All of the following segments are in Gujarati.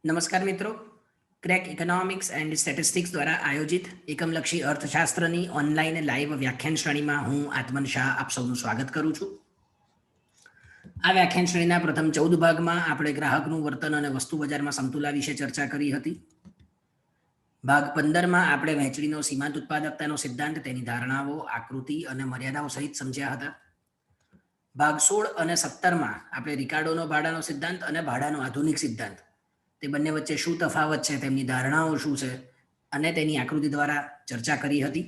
નમસ્કાર મિત્રો. ક્રેક ઇકોનોમિક્સ એન્ડ સ્ટેટિસ્ટિક્સ દ્વારા આયોજિત એકમલક્ષી અર્થશાસ્ત્રની ઓનલાઈન લાઈવ વ્યાખ્યાન શ્રેણીમાં હું આત્મન શાહ આપ સૌનું સ્વાગત કરું છું. આ વ્યાખ્યાન શ્રેણીના પ્રથમ 14 ભાગમાં આપણે ગ્રાહકનું વર્તન અને વસ્તુ બજારમાં સમતુલા વિશે ચર્ચા કરી હતી. ભાગ 15માં આપણે વહેંચણીનો સીમાંત ઉત્પાદકતાનો સિદ્ધાંત, તેની ધારણાઓ, આકૃતિ અને મર્યાદાઓ સહિત સમજ્યા હતા. ભાગ 16 અને 17માં આપણે રિકાર્ડોનો ભાડાનો સિદ્ધાંત અને ભાડાનો આધુનિક સિદ્ધાંત, તે બંને વચ્ચે શું તફાવત છે, તેમની ધારણાઓ શું છે અને તેની આકૃતિ દ્વારા ચર્ચા કરી હતી.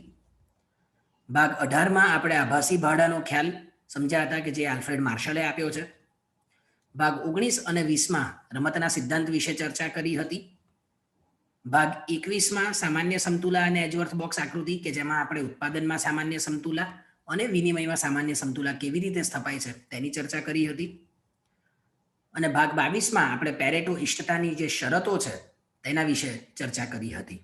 ભાગ 18માં આપણે આભાસી ભાડાનો ખ્યાલ સમજ્યા હતા કે જે આલ્ફ્રેડ માર્શલે આપ્યો છે. ભાગ 19 અને 20માં રમતના સિદ્ધાંત વિશે ચર્ચા કરી હતી. ભાગ 21માં સામાન્ય સમતુલા અને એજવર્થ બોક્સ આકૃતિ, કે જેમાં આપણે ઉત્પાદનમાં સામાન્ય સમતુલા અને વિનિમયમાં સામાન્ય સમતુલા કેવી રીતે સ્થપાય છે તેની ચર્ચા કરી હતી. અને ભાગ 22માં આપણે પેરેટો ઇષ્ટતાની જે શરતો છે તેના વિશે ચર્ચા કરી હતી.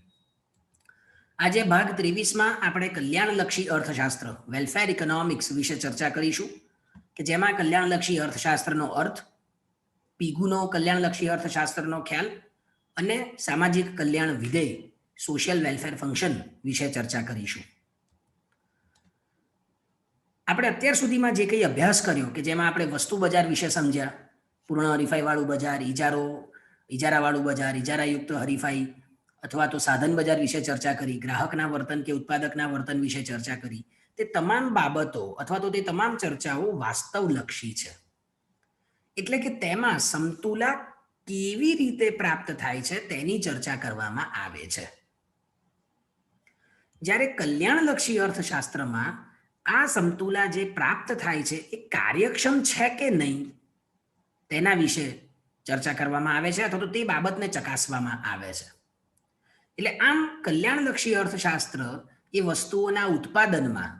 આજે ભાગ 23માં આપણે કલ્યાણલક્ષી અર્થશાસ્ત્ર, વેલફેર ઇકોનોમિક્સ વિશે ચર્ચા કરીશું, કે જેમાં કલ્યાણલક્ષી અર્થશાસ્ત્રનો અર્થ, પીગુનો કલ્યાણલક્ષી અર્થશાસ્ત્રનો ખ્યાલ અને સામાજિક કલ્યાણ વિધેય, સોશિયલ વેલફેર ફંક્શન વિશે ચર્ચા કરીશું. આપણે અત્યાર સુધીમાં જે કંઈ અભ્યાસ કર્યો, કે જેમાં આપણે વસ્તુ બજાર વિશે સમજ્યા, પૂર્ણ હરીફાઈવાળું બજાર, ઇજારાવાળું બજાર, ઇજારાયુક્ત હરીફાઈ અથવા તો સાધન બજાર વિશે ચર્ચા કરી, ગ્રાહકના વર્તન કે ઉત્પાદકના વર્તન વિશે ચર્ચા કરી, તે તમામ બાબતો અથવા તો તે તમામ ચર્ચાઓ વાસ્તવલક્ષી છે. એટલે કે તેમાં સમતુલા કેવી રીતે પ્રાપ્ત થાય છે તેની ચર્ચા કરવામાં આવે છે. જ્યારે કલ્યાણલક્ષી અર્થશાસ્ત્રમાં આ સમતુલા જે પ્રાપ્ત થાય છે એ કાર્યક્ષમ છે કે નહીં તેના વિશે ચર્ચા કરવામાં આવે છે, અથવા તો તે બાબતને ચકાસવામાં આવે છે. એટલે આમ કલ્યાણલક્ષી અર્થશાસ્ત્ર એ વસ્તુઓના ઉત્પાદનમાં,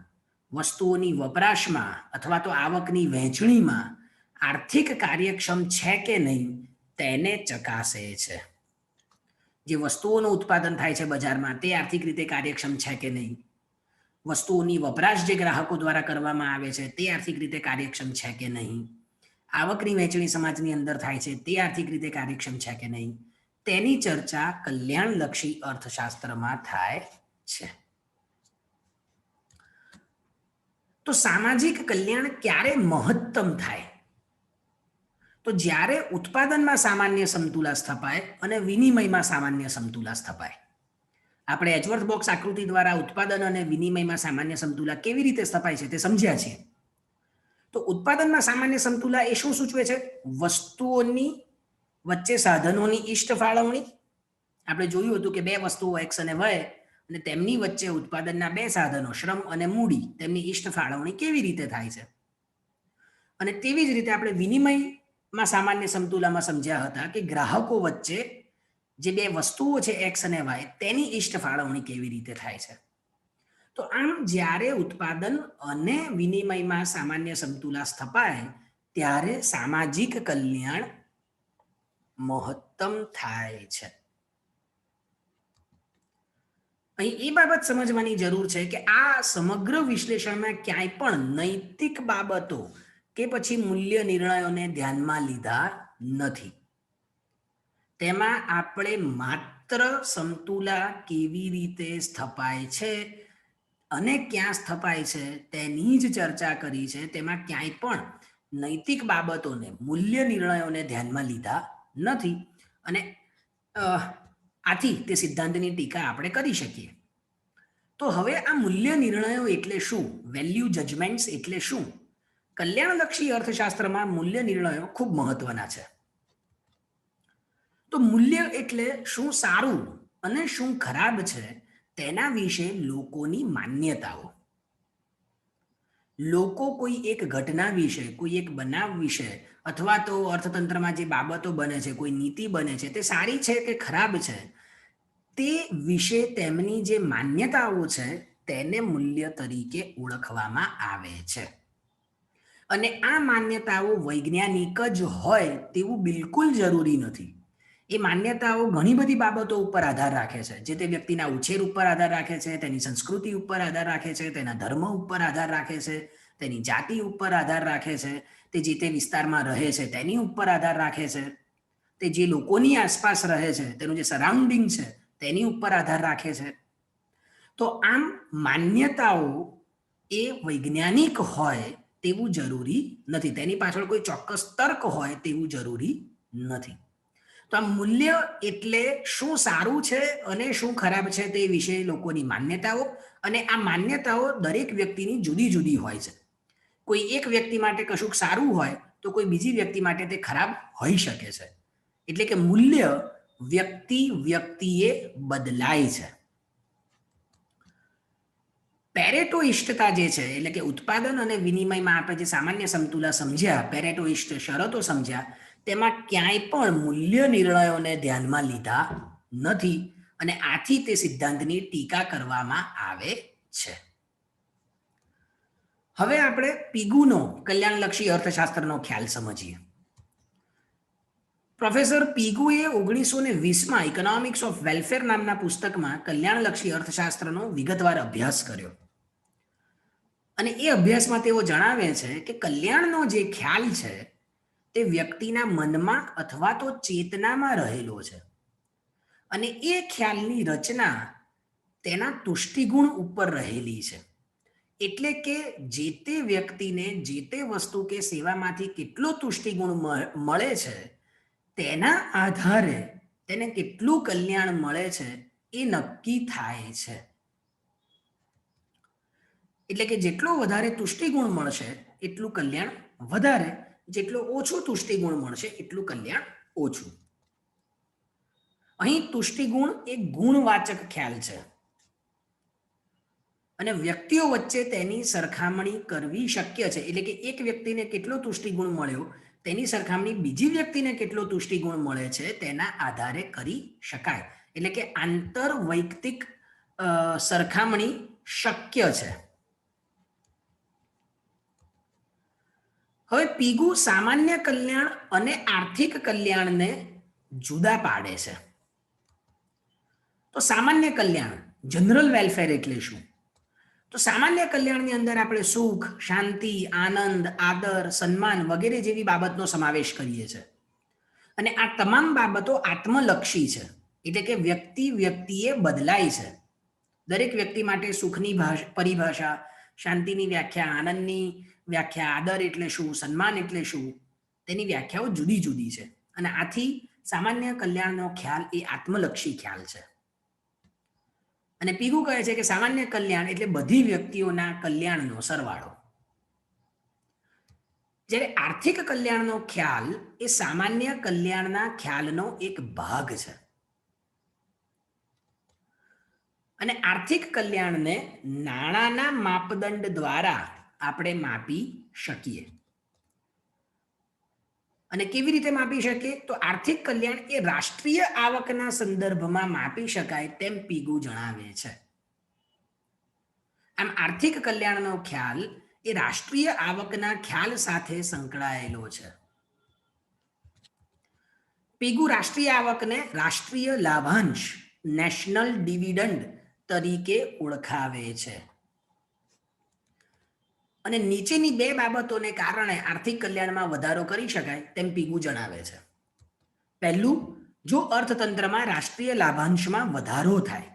વસ્તુઓની વપરાશમાં અથવા તો આવકની વહેંચણીમાં આર્થિક કાર્યક્ષમ છે કે નહીં તેને ચકાસે છે. જે વસ્તુઓનું ઉત્પાદન થાય છે બજારમાં તે આર્થિક રીતે કાર્યક્ષમ છે કે નહીં, વસ્તુઓની વપરાશ જે ગ્રાહકો દ્વારા કરવામાં આવે છે તે આર્થિક રીતે કાર્યક્ષમ છે કે નહીં, આવકની વહેંચણી સમાજની અંદર થાય છે તે આર્થિક રીતે કાર્યક્ષમ છે કે નહીં, તેની ચર્ચા કલ્યાણલક્ષી અર્થશાસ્ત્રમાં થાય છે. તો સામાજિક કલ્યાણ ક્યારે મહત્તમ થાય? તો જ્યારે ઉત્પાદનમાં સામાન્ય સમતુલા સ્થપાય અને વિનિમયમાં સામાન્ય સમતુલા સ્થપાય. આપણે એજવર્થ બોક્સ આકૃતિ દ્વારા ઉત્પાદન અને વિનિમયમાં સામાન્ય સમતુલા કેવી રીતે સ્થપાય છે તે સમજ્યા છીએ. તો ઉત્પાદનમાં સામાન્ય સમતુલા એ શું સૂચવે છે? વસ્તુઓની વચ્ચે સાધનોની ઇષ્ટ ફાળવણી. આપણે જોયું હતું કે બે વસ્તુઓ એક્સ અને વાય અને તેમની વચ્ચે ઉત્પાદનના બે સાધનો, શ્રમ અને મૂડી, તેમની ઇષ્ટ ફાળવણી કેવી રીતે થાય છે. અને તેવી જ રીતે આપણે વિનિમયમાં સામાન્ય સમતુલામાં સમજ્યા હતા કે ગ્રાહકો વચ્ચે જે બે વસ્તુઓ છે એક્સ અને વાય તેની ઇષ્ટ ફાળવણી કેવી રીતે થાય છે. તો આમ જ્યારે ઉત્પાદન અને વિનિમયમાં સામાન્ય સમતુલા સ્થપાય ત્યારે સામાજિક કલ્યાણ મહત્તમ થાય છે. અહીં એ બાબત સમજવાની જરૂર છે કે આ સમગ્ર વિશ્લેષણમાં ક્યાંય પણ નૈતિક બાબતો કે પછી મૂલ્ય નિર્ણયોને ધ્યાનમાં લીધા નથી. તેમાં આપણે માત્ર સમતુલા કેવી રીતે સ્થપાય છે અને ક્યાં સ્થપાય છે તેની જ ચર્ચા કરી છે. તેમાં ક્યાંય પણ નૈતિક બાબતોને, મૂલ્ય નિર્ણયોને ધ્યાનમાં લીધા નથી અને આથી તે સિદ્ધાંતની ટીકા આપણે કરી શકીએ. તો હવે આ મૂલ્ય નિર્ણયો એટલે શું? વેલ્યુ જજમેન્ટ્સ એટલે શું? કલ્યાણલક્ષી અર્થશાસ્ત્રમાં મૂલ્ય નિર્ણયો ખૂબ મહત્વના છે. તો મૂલ્ય એટલે શું સારું અને શું ખરાબ છે તેના વિશે લોકોની માન્યતાઓ. લોકો કોઈ એક ઘટના વિશે, કોઈ એક બનાવ વિશે અથવા તો અર્થતંત્રમાં જે બાબતો બને છે, કોઈ નીતિ બને છે, તે સારી છે કે ખરાબ છે તે વિશે તેમની જે માન્યતાઓ છે તેને મૂલ્ય તરીકે ઓળખવામાં આવે છે. અને આ માન્યતાઓ વૈજ્ઞાનિક જ હોય તેવું બિલકુલ જરૂરી નથી. એ માન્યતાઓ ઘણી બધી બાબતો ઉપર આધાર રાખે છે. જે તે વ્યક્તિના ઉછેર ઉપર આધાર રાખે છે, તેની સંસ્કૃતિ ઉપર આધાર રાખે છે, તેના ધર્મ ઉપર આધાર રાખે છે, તેની જાતિ ઉપર આધાર રાખે છે, તે જે તે વિસ્તારમાં રહે છે તેની ઉપર આધાર રાખે છે. તે જે લોકોની આસપાસ રહે છે તેનું જે સરાઉન્ડિંગ છે તેની ઉપર આધાર રાખે છે. તો આમ માન્યતાઓ એ વૈજ્ઞાનિક હોય તેવું જરૂરી નથી, તેની પાછળ કોઈ ચોક્કસ તર્ક હોય તેવું જરૂરી નથી. તો આ મૂલ્ય એટલે શું સારું છે અને શું ખરાબ છે તે વિશે લોકોની માન્યતાઓ, અને આ માન્યતાઓ દરેક વ્યક્તિની જુદી જુદી હોય છે. કોઈ એક વ્યક્તિ માટે કશુંક સારું હોય તો કોઈ બીજી વ્યક્તિ માટે તે ખરાબ હોઈ શકે છે. એટલે કે મૂલ્ય વ્યક્તિએ બદલાય છે. પેરેટોઇસ્ટતા જે છે એટલે કે ઉત્પાદન અને વિનિમયમાં આપણે જે સામાન્ય સમતુલા સમજ્યા, પેરેટોઇસ્ટ શરતો સમજ્યા, તેમાં ક્યાંય પણ મૂલ્ય નિર્ણયોને ધ્યાનમાં લીધા નથી અને આથી તે સિદ્ધાંતની ટીકા કરવામાં આવે છે. હવે આપણે પીગુનો કલ્યાણલક્ષી અર્થશાસ્ત્રનો ખ્યાલ સમજીએ. પ્રોફેસર પીગુએ 1920માં ઇકોનોમિક્સ ઓફ વેલફેર નામના પુસ્તકમાં કલ્યાણલક્ષી અર્થશાસ્ત્રનો વિગતવાર અભ્યાસ કર્યો. અને એ અભ્યાસમાં તેઓ જણાવે છે કે કલ્યાણનો જે ખ્યાલ છે તે વ્યક્તિના મનમાં અથવા તો ચેતનામાં રહેલો છે અને એ ખ્યાલની રચના તેના તુષ્ટિગુણ ઉપર રહેલી છે. એટલે કે જે તે વ્યક્તિને જે તે વસ્તુ કે સેવામાંથી કેટલો તુષ્ટિગુણ મળે છે તેના આધારે તેને કેટલું કલ્યાણ મળે છે એ નક્કી થાય છે. એટલે કે જેટલો વધારે તુષ્ટિગુણ મળશે એટલું કલ્યાણ વધારે, જેટલો ઓછો તુષ્ટિગુણ મળશે એટલું કલ્યાણ ઓછું. અહીં તુષ્ટિગુણ એક ગુણવાચક ખ્યાલ છે અને વ્યક્તિઓ વચ્ચે તેની સરખામણી કરવી શક્ય છે. એટલે કે એક વ્યક્તિને કેટલો તુષ્ટિગુણ મળ્યો તેની સરખામણી બીજી વ્યક્તિને કેટલો તુષ્ટિગુણ મળે છે તેના આધારે કરી શકાય. એટલે કે આંતરવૈયક્તિક સરખામણી શક્ય છે. હવે પીગુ સામાન્ય કલ્યાણ અને આર્થિક કલ્યાણને જુદા પાડે છે. તો સામાન્ય કલ્યાણ, જનરલ વેલફેર એટલે શું? તો સામાન્ય કલ્યાણની અંદર આપણે સુખ, શાંતિ, આનંદ, આદર, સન્માન વગેરે જેવી બાબતનો સમાવેશ કરીએ છીએ. અને આ તમામ બાબતો આત્મલક્ષી છે. એટલે કે વ્યક્તિએ બદલાય છે. દરેક વ્યક્તિ માટે સુખની પરિભાષા, શાંતિની વ્યાખ્યા, આનંદની વ્યાખ્યા, આદર એટલે શું, સન્માન એટલે શું, તેની વ્યાખ્યાઓ જુદી જુદી છે. અને આથી સામાન્ય કલ્યાણનો ખ્યાલ એ આત્મલક્ષી ખ્યાલ છે. અને પીગુ કહે છે કે સામાન્ય કલ્યાણ એટલે બધી વ્યક્તિઓના કલ્યાણનો સરવાળો. જ્યારે આર્થિક કલ્યાણનો ખ્યાલ એ સામાન્ય કલ્યાણના ખ્યાલનો એક ભાગ છે. અને આર્થિક કલ્યાણને નાણાંના માપદંડ દ્વારા આપણે માપી શકીએ. અને કેવી રીતે માપી શકીએ? તો આર્થિક કલ્યાણ એ રાષ્ટ્રીય આવકના સંદર્ભમાં માપી શકાય તેમ પીગુ જણાવે છે. આમ આર્થિક કલ્યાણનો ખ્યાલ એ રાષ્ટ્રીય આવકના ખ્યાલ સાથે સંકળાયેલો છે. પીગુ રાષ્ટ્રીય આવકને રાષ્ટ્રીય લાભાંશ, નેશનલ ડિવિડન્ડ તરીકે ઓળખાવે છે. અને નીચેની બે બાબતોને કારણે આર્થિક કલ્યાણમાં વધારો કરી શકાય તેમ પીગુ જણાવે છે. પહેલું, જો અર્થતંત્રમાં રાષ્ટ્રીય લાભાંશમાં વધારો થાય,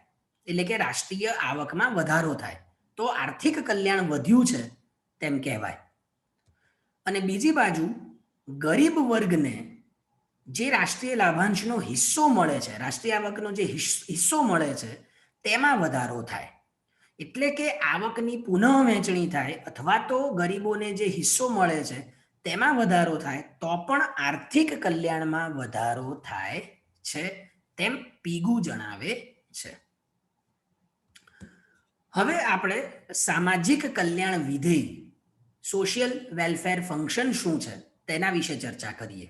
એટલે કે રાષ્ટ્રીય આવકમાં વધારો થાય, તો આર્થિક કલ્યાણ વધ્યું છે તેમ કહેવાય. અને બીજી બાજુ ગરીબ વર્ગને જે રાષ્ટ્રીય લાભાંશનો હિસ્સો મળે છે, રાષ્ટ્રીય આવકનો જે હિસ્સો મળે છે તેમાં વધારો થાય, એટલે કે આવકની પુનઃ વહેંચણી થાય અથવા તો ગરીબોને જે હિસ્સો મળે છે તેમાં વધારો થાય તો પણ આર્થિક કલ્યાણમાં વધારો થાય છે તેમ પીગુ જણાવે છે. હવે આપણે સામાજિક કલ્યાણ વિધેય, સોશિયલ વેલફેર ફંક્શન શું છે તેના વિશે ચર્ચા કરીએ.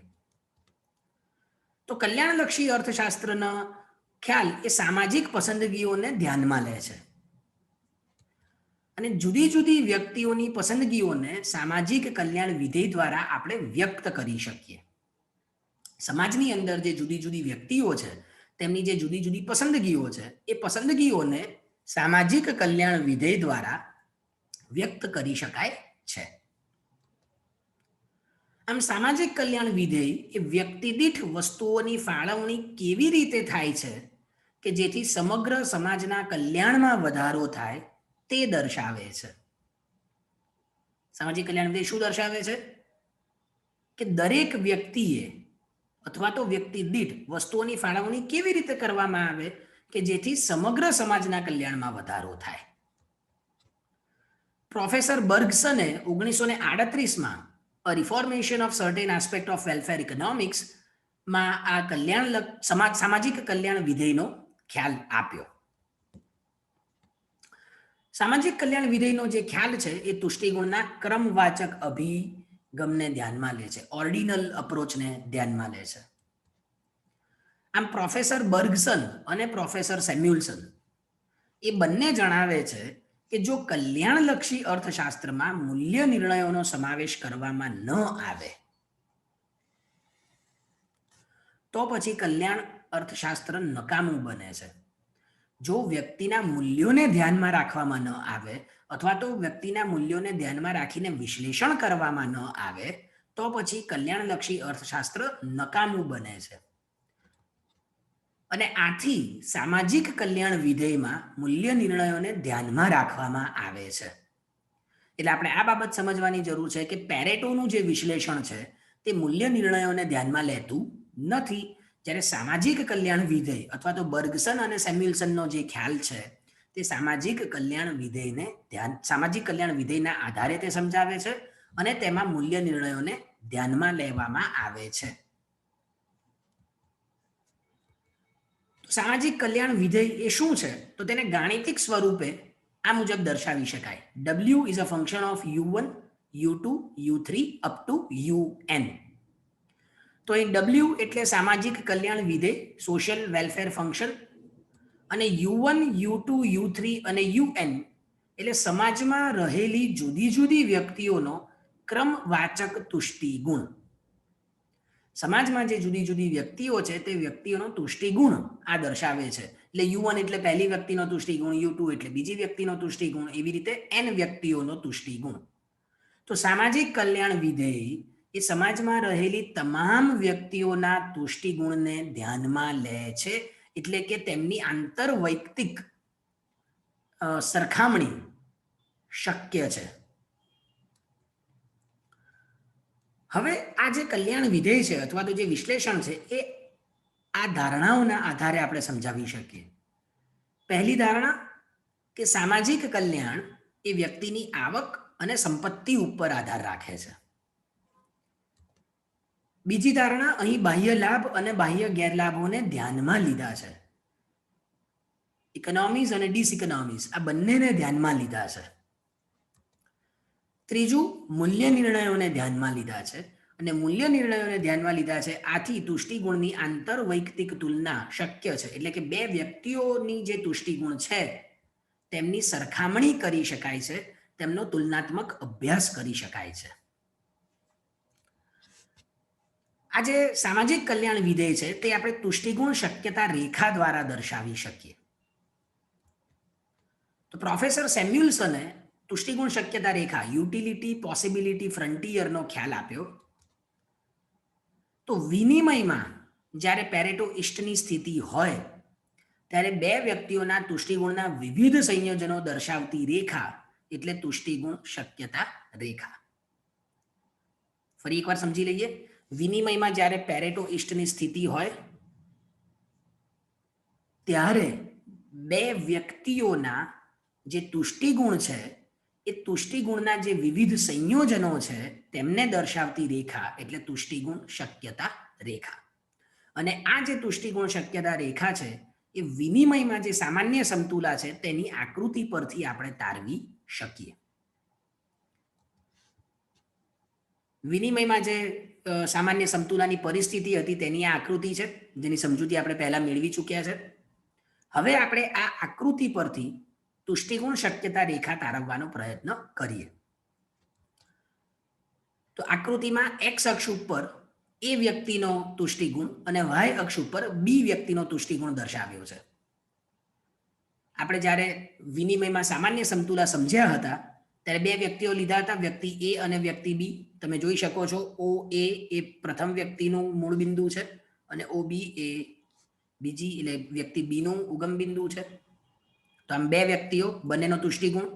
તો કલ્યાણલક્ષી અર્થશાસ્ત્રનો ખ્યાલ એ સામાજિક પસંદગીઓને ધ્યાનમાં લે છે અને જુદી જુદી વ્યક્તિઓની પસંદગીઓને સામાજિક કલ્યાણ વિધેય દ્વારા આપણે વ્યક્ત કરી શકીએ. સમાજની અંદર જે જુદી જુદી વ્યક્તિઓ છે તેમની જે જુદી જુદી પસંદગીઓ છે એ પસંદગીઓને સામાજિક કલ્યાણ વિધેય દ્વારા વ્યક્ત કરી શકાય છે. આમ સામાજિક કલ્યાણ વિધેય એ વ્યક્તિ દીઠ વસ્તુઓની ફાળવણી કેવી રીતે થાય છે કે જેથી સમગ્ર સમાજના કલ્યાણમાં વધારો થાય તે દર્શાવે છે. સામાજિક કલ્યાણ વિધેય શું દર્શાવે છે કે દરેક વ્યક્તિએ અથવા તો વ્યક્તિ દીઠ વસ્તુઓની ફાળવણી કેવી રીતે કરવામાં આવે કે જેથી સમગ્ર સમાજના કલ્યાણમાં વધારો થાય. પ્રોફેસર બર્ગસને 1938માં a reformation of certain aspect of welfare economics માં આ સામાજિક કલ્યાણ વિધેયનો ખ્યાલ આપ્યો. સામાજિક કલ્યાણ વિધેયનો જે ખ્યાલ છે એ તુષ્ટિગુણના ક્રમવાચક અભિગમને ધ્યાનમાં લે છે, ઓર્ડિનલ અપ્રોચને ધ્યાનમાં લે છે. આમ પ્રોફેસર બર્ગસન અને પ્રોફેસર સેમ્યુઅલ્સન એ બંને જણાવે છે કે જો કલ્યાણલક્ષી અર્થશાસ્ત્રમાં મૂલ્ય નિર્ણયોનો સમાવેશ કરવામાં ન આવે તો પછી કલ્યાણ અર્થશાસ્ત્ર નકામું બને છે. જો વ્યક્તિના મૂલ્યોને ધ્યાનમાં રાખવામાં ન આવે અથવા તો વ્યક્તિના મૂલ્યોને ધ્યાનમાં રાખીને વિશ્લેષણ કરવામાં ન આવે તો પછી કલ્યાણલક્ષી અર્થશાસ્ત્ર નકામું બને છે. અને આથી સામાજિક કલ્યાણ વિધેયમાં મૂલ્ય નિર્ણયોને ધ્યાનમાં રાખવામાં આવે છે. એટલે આપણે આ બાબત સમજવાની જરૂર છે કે પેરેટોનું જે વિશ્લેષણ છે તે મૂલ્ય નિર્ણયોને ધ્યાનમાં લેતું નથી. જ્યારે સામાજિક કલ્યાણ વિધેય અથવા તો બર્ગસન અને સેમ્યુઅલ્સનનો જે ખ્યાલ છે તે સામાજિક કલ્યાણ વિધેયના આધારે તે સમજાવે છે અને તેમાં મૂલ્ય નિર્ણયોને ધ્યાનમાં લેવામાં આવે છે. સામાજિક કલ્યાણ વિધેય એ શું છે તો તેને ગાણિતિક સ્વરૂપે આ મુજબ દર્શાવી શકાય. W is a function of U1, U2, U3 up to UN. તો એ W એટલે સામાજિક કલ્યાણ વિધેય, સોશિયલ વેલફેર ફંક્શન, અને U1, U2, U3 અને UN એટલે સમાજમાં રહેલી જુદી જુદી વ્યક્તિઓનો ક્રમવાચક તુષ્ટિ ગુણ. સમાજમાં જે જુદી જુદી વ્યક્તિઓ છે તે વ્યક્તિઓનો તુષ્ટિગુણ આ દર્શાવે છે. એટલે U1 એટલે પહેલી વ્યક્તિનો તુષ્ટિગુણ, U2 એટલે બીજી વ્યક્તિનો તુષ્ટિગુણ, એવી રીતે N વ્યક્તિઓનો તુષ્ટિગુણ. તો સામાજિક કલ્યાણ વિધેય એ સમાજમાં રહેલી તમામ વ્યક્તિઓના તુષ્ટિગુણને ધ્યાનમાં લે છે. એટલે કે તેમની આંતરવૈયક્તિક સરખામણી શક્ય છે. હવે આ જે કલ્યાણ વિધેય છે અથવા તો જે વિશ્લેષણ છે એ આ ધારણાઓના આધારે આપણે સમજાવી શકીએ. પહેલી ધારણા કે સામાજિક કલ્યાણ એ વ્યક્તિની આવક અને સંપત્તિ ઉપર આધાર રાખે છે. બીજી ધારણા, અહીં બાહ્ય લાભ અને બાહ્ય ગેરલાભોને ધ્યાનમાં લીધા છે. ઇકોનોમીઝ અને ડિસઇકોનોમીઝ આ બંનેને ધ્યાનમાં લીધા છે. ત્રીજું, મૂલ્ય નિર્ણયોને ધ્યાનમાં લીધા છે અને મૂલ્ય નિર્ણયોને ધ્યાનમાં લીધા છે આથી તુષ્ટિગુણની આંતરવૈયક્તિક તુલના શક્ય છે. એટલે કે બે વ્યક્તિઓની જે તુષ્ટિગુણ છે તેમની સરખામણી કરી શકાય છે, તેમનો તુલનાત્મક અભ્યાસ કરી શકાય છે. આ જે સામાજિક કલ્યાણ વિધેય છે તે આપણે તુષ્ટિગુણ શક્યતા રેખા દ્વારા દર્શાવી શકીએ. તો પ્રોફેસર સેમ્યુઅલ્સને તુષ્ટિગુણ શક્યતા રેખા, યુટિલિટી પોસિબિલિટી ફ્રન્ટિયરનો ખ્યાલ આપ્યો. તો વિનિમયમાં જ્યારે પેરેટો ઇષ્ટની સ્થિતિ હોય ત્યારે બે વ્યક્તિઓના તુષ્ટિગુણના વિવિધ સંયોજનો દર્શાવતી રેખા એટલે તુષ્ટિગુણ શક્યતા રેખા. ફરી એકવાર સમજી લઈએ. વિનિમયમાં જ્યારે પેરેટો ઇષ્ટની સ્થિતિ હોય ત્યારે બે વ્યક્તિઓના જે તુષ્ટિગુણ છે એ તુષ્ટિગુણના જે વિવિધ સંયોજનો છે તેમને દર્શાવતી રેખા એટલે તુષ્ટિગુણ શક્યતા રેખા. અને આ જે તુષ્ટિગુણ શક્યતા રેખા છે એ વિનિમયમાં જે સામાન્ય સમતુલા છે તેની આકૃતિ પરથી આપણે તારવી શકીએ. વિનિમયમાં જે સામાન્ય સમતુલાની પરિસ્થિતિ હતી તેની આ આકૃતિ છે જેની સમજૂતી આપણે પહેલા મેળવી ચૂક્યા છે. હવે આપણે આ આકૃતિ પરથી તુષ્ટિગુણ શક્યતા રેખા તારવવાનો પ્રયત્ન કરીએ. તો આકૃતિમાં x અક્ષ ઉપર એ વ્યક્તિનો તુષ્ટિગુણ અને y અક્ષ ઉપર બી વ્યક્તિનો તુષ્ટિગુણ દર્શાવ્યો છે. આપણે જ્યારે વિનિમયમાં સામાન્ય સમતુલા સમજ્યા હતા ત્યારે બે વ્યક્તિઓ લીધા હતા, વ્યક્તિ એ અને વ્યક્તિ બી. તમે જોઈ શકો છો ઓ એ એ પ્રથમ વ્યક્તિનું મૂળ બિંદુ છે અને ઓ બી એ બીજી એટલે વ્યક્તિ બીનું ઉગમ બિંદુ છે. તો આમ બે વ્યક્તિઓ, બંનેનો તુષ્ટિગુણ,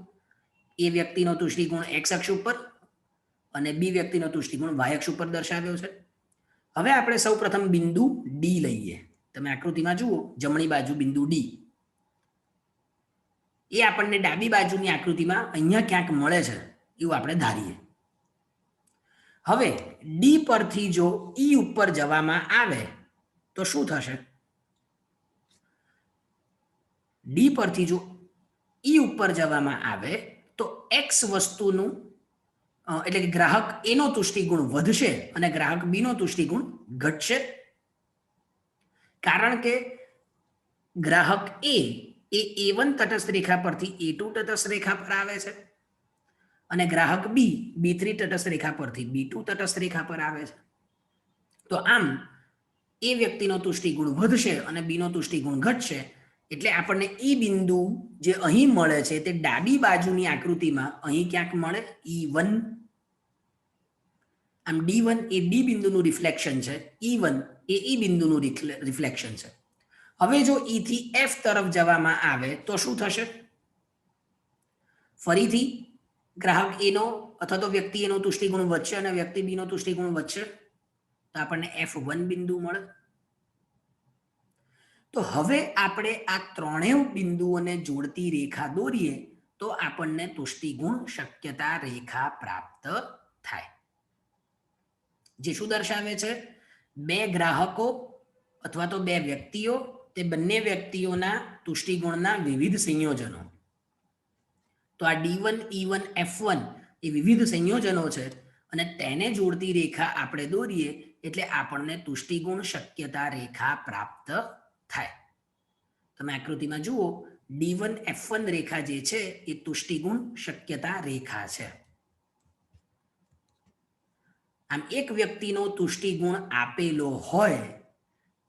એ વ્યક્તિનો તુષ્ટિગુણ એક્સ અક્ષ ઉપર અને બી વ્યક્તિનો તુષ્ટિગુણ વાય અક્ષ ઉપર દર્શાવ્યો છે. હવે આપણે સૌ પ્રથમ બિંદુ ડી લઈએ. તમે આકૃતિમાં જુઓ, જમણી બાજુ બિંદુ ડી, એ આપણને ડાબી બાજુની આકૃતિમાં અહીંયા ક્યાંક મળે છે એવું આપણે ધારીએ. હવે ડી પરથી જો ઈ ઉપર જવામાં આવે તો શું થશે? ડી પરથી જો ઈ ઉપર જવામાં આવે તો એક્સ વસ્તુનું એટલે કે ગ્રાહક એનો તુષ્ટિગુણ વધશે અને ગ્રાહક બીનો તુષ્ટિગુણ ઘટશે. કારણ કે ગ્રાહક એ A1 તટસ્થ રેખા પરથી A2 તટસ્થ રેખા પર આવે છે અને ગ્રાહક બી B3 તટસ્થ રેખા પરથી B2 તટસ્થ રેખા પર આવે છે. તો આમ એ વ્યક્તિનો તુષ્ટિગુણ વધશે અને બીનો તુષ્ટિગુણ ઘટશે. એટલે આપણને ઈ બિંદુ જે અહીં મળે છે તે ડાબી બાજુની આકૃતિમાં અહીં ક્યાંક મળે, E1. આમ D1 એ ડી બિંદુનું રિફ્લેક્શન છે, E1 એ ઈ બિંદુનું રિફ્લેક્શન છે. હવે જો ઈ થી એફ તરફ જવામાં આવે તો શું થશે? ફરીથી ગ્રાહક એનો અથવા તો વ્યક્તિ એનો તુષ્ટિગુણ વધશે અને વ્યક્તિ બીનો તુષ્ટિગુણ વધશે. તો આપણને F1 બિંદુ મળે. તો હવે આપણે આ ત્રણેય બિંદુઓને જોડતી રેખા દોરીએ તો આપણને તુષ્ટિગુણ શક્યતા રેખા પ્રાપ્ત થાય. જે શું દર્શાવે છે? બે ગ્રાહકો અથવા તો બે વ્યક્તિઓ, તે બંને વ્યક્તિઓના તુષ્ટિગુણના વિવિધ સંયોજનો. તો આ D1, E1, F1 એ વિવિધ સંયોજનો છે અને તેને જોડતી રેખા આપણે દોરીએ એટલે આપણને તુષ્ટિગુણ શક્યતા રેખા પ્રાપ્ત થાય. તમે આકૃતિમાં જુઓ, D1, F1 રેખા જે છે એ તુષ્ટિગુણ શક્યતા રેખા છે. આમ એક વ્યક્તિનો તુષ્ટિગુણ આપેલો હોય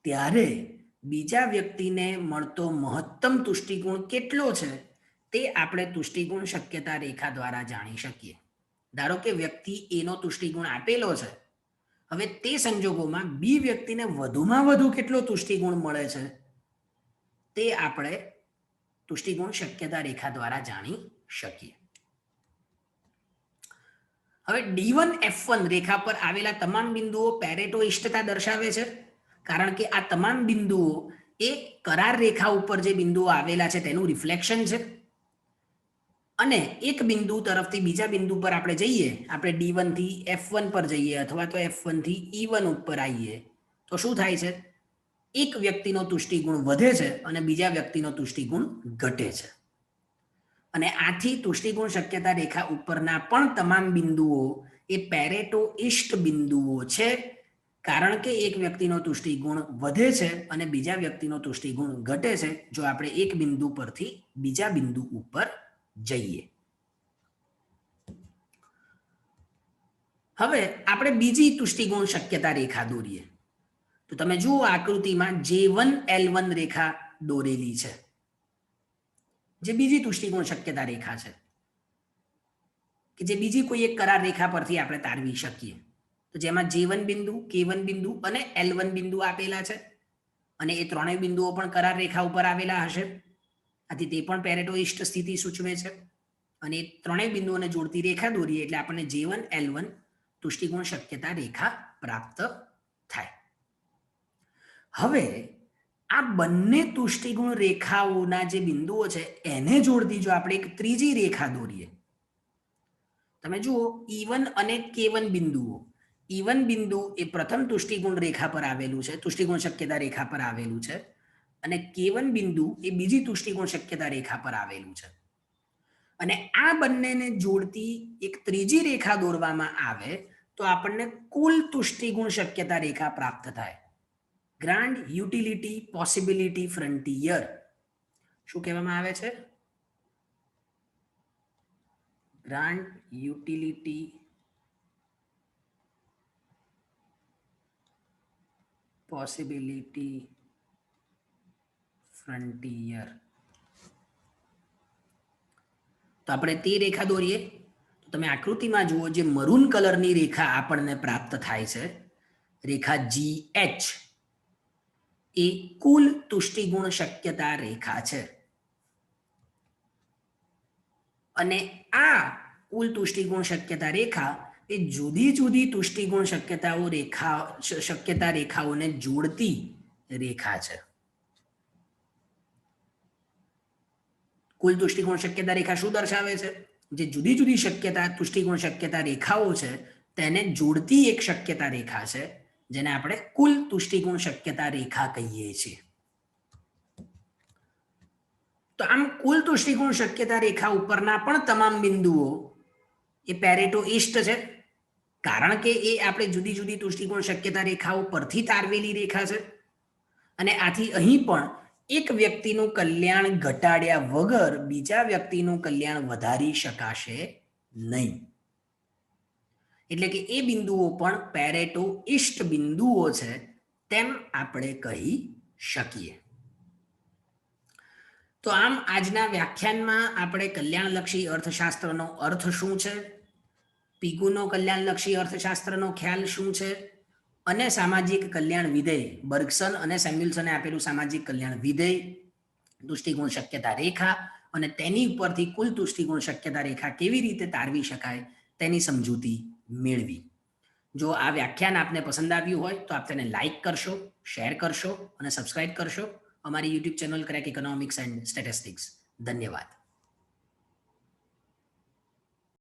ત્યારે બીજા વ્યક્તિને મળતો મહત્તમ તુષ્ટિગુણ કેટલો છે તે આપણે તુષ્ટિગુણ શક્યતા રેખા દ્વારા જાણી શકીએ. ધારો કે વ્યક્તિ એનો તુષ્ટિગુણ આપેલો છે. હવે તે સંજોગોમાં બી વ્યક્તિને વધુમાં વધુ કેટલો તુષ્ટિગુણ મળે છે તે આપણે તુષ્ટિગુણ શક્યતા રેખા દ્વારા જાણી શકીએ. હવે D1, F1 રેખા પર આવેલા તમામ બિંદુઓ પેરેટો ઇષ્ટતા દર્શાવે છે. કારણ કે આ તમામ બિંદુઓ એ કરાર રેખા ઉપર જે બિંદુઓ આવેલા છે તેનું રિફ્લેક્શન છે. અને એક બિંદુ તરફથી બીજા બિંદુ પર આપણે જઈએ, આપણે D1 થી F1 પર જઈએ અથવા તો F1 થી E1 ઉપર આવીએ તો શું થાય છે? એક વ્યક્તિનો તુષ્ટિગુણ વધે છે અને બીજા વ્યક્તિનો તુષ્ટિગુણ ઘટે છે. અને આથી તુષ્ટિગુણ શક્યતા રેખા ઉપરના પણ તમામ બિંદુઓ એ પેરેટો ઇષ્ટ બિંદુઓ છે. કારણ કે એક વ્યક્તિનો તુષ્ટિગુણ વધે છે અને બીજા વ્યક્તિનો તુષ્ટિગુણ ઘટે છે જો આપણે એક બિંદુ પરથી બીજા બિંદુ ઉપર જઈએ. હવે આપણે બીજી તુષ્ટિગુણ શક્યતા રેખા દોરીએ. તો તમે જુઓ આકૃતિમાં J1, L1 રેખા દોરેલી છે, જે બીજી તુષ્ટિગુણ શક્યતા રેખા છે કે જે બીજી કોઈ એક કરાર રેખા પરથી આપણે તારવી શકીએ. તો જેમાં J1 બિંદુ, K1 બિંદુ અને L1 બિંદુ આપેલા છે અને એ ત્રણેય બિંદુઓ પણ કરાર રેખા ઉપર આવેલા હશે. આથી તે પણ પેરેટો ઇષ્ટ સ્થિતિ સૂચવે છે. અને એ ત્રણેય બિંદુઓને જોડતી રેખા દોરીએ એટલે આપણને J1, L1 તુષ્ટિગુણ શક્યતા રેખા પ્રાપ્ત થાય. હવે આ બંને તુષ્ટિગુણ રેખાઓના જે બિંદુઓ છે એને જોડતી જો આપણે એક ત્રીજી રેખા દોરીએ. તમે જુઓ E1 અને K1 બિંદુઓ. E1 બિંદુ એ પ્રથમ તુષ્ટિગુણ રેખા પર આવેલું છે, તુષ્ટિગુણ શક્યતા રેખા પર આવેલું છે અને K1 બિંદુ એ બીજી તુષ્ટિગુણ શક્યતા રેખા પર આવેલું છે. અને આ બંનેને જોડતી એક ત્રીજી રેખા દોરવામાં આવે તો આપણને કુલ તુષ્ટિગુણ શક્યતા રેખા પ્રાપ્ત થાય. Grand utility possibility frontier. શું કહેવામાં આવે છે? Grand utility possibility frontier. તો આપણે તે રેખા દોરીએ તો તમે આકૃતિમાં જુઓ, જે મરૂન કલરની રેખા આપણને પ્રાપ્ત થાય છે, રેખા GH, એ કુલ તુષ્ટિગુણ શક્યતા રેખા છે. અને આ કુલ તુષ્ટિગુણ શક્યતા રેખા એ જુદી જુદી તુષ્ટિગુણ શક્યતા રેખાઓને જોડતી રેખા છે. કુલ તુષ્ટિગુણ શક્યતા રેખા શું દર્શાવે છે? જે જુદી જુદી તુષ્ટિગુણ શક્યતા રેખાઓ છે તેને જોડતી એક શક્યતા રેખા છે, જેને આપણે કુલ તુષ્ટિગુણ શક્યતા રેખા કહીએ છીએ. તો આમ કુલ તુષ્ટિગુણ શક્યતા રેખા ઉપરના પણ તમામ બિંદુઓ એ પેરેટો ઈસ્ટ છે, કારણ કે એ આપણે જુદી જુદી તુષ્ટિગુણ શક્યતા રેખાઓ પરથી તારવેલી રેખા છે. અને આથી અહીં પણ એક વ્યક્તિનું કલ્યાણ ઘટાડ્યા વગર બીજા વ્યક્તિનું કલ્યાણ વધારી શકાશે નહીં. એટલે કે એ બિંદુઓ પણ પેરેટો ઈષ્ટ બિંદુઓ છે તેમ આપણે કહી શકીએ. તો આમ આજના વ્યાખ્યાનમાં આપણે કલ્યાણલક્ષી અર્થશાસ્ત્રનો અર્થ શું છે, પીગુનો કલ્યાણલક્ષી અર્થશાસ્ત્રનો ખ્યાલ શું છે, અને સામાજિક કલ્યાણ વિધેય, બર્ગસન અને સેમ્યુલ્સને આપેલું સામાજિક કલ્યાણ વિધેય, તુષ્ટિગુણ શક્યતા રેખા અને તેની ઉપરથી કુલ તુષ્ટિગુણ શક્યતા રેખા કેવી રીતે તારવી શકાય તેની સમજૂતી મેળવી. જો આ વ્યાખ્યાન આપને પસંદ આવ્યું હોય તો આપ તેને લાઈક કરશો, શેર કરશો અને સબસ્ક્રાઇબ કરશો અમારી YouTube channel crack economics and statistics. ધન્યવાદ.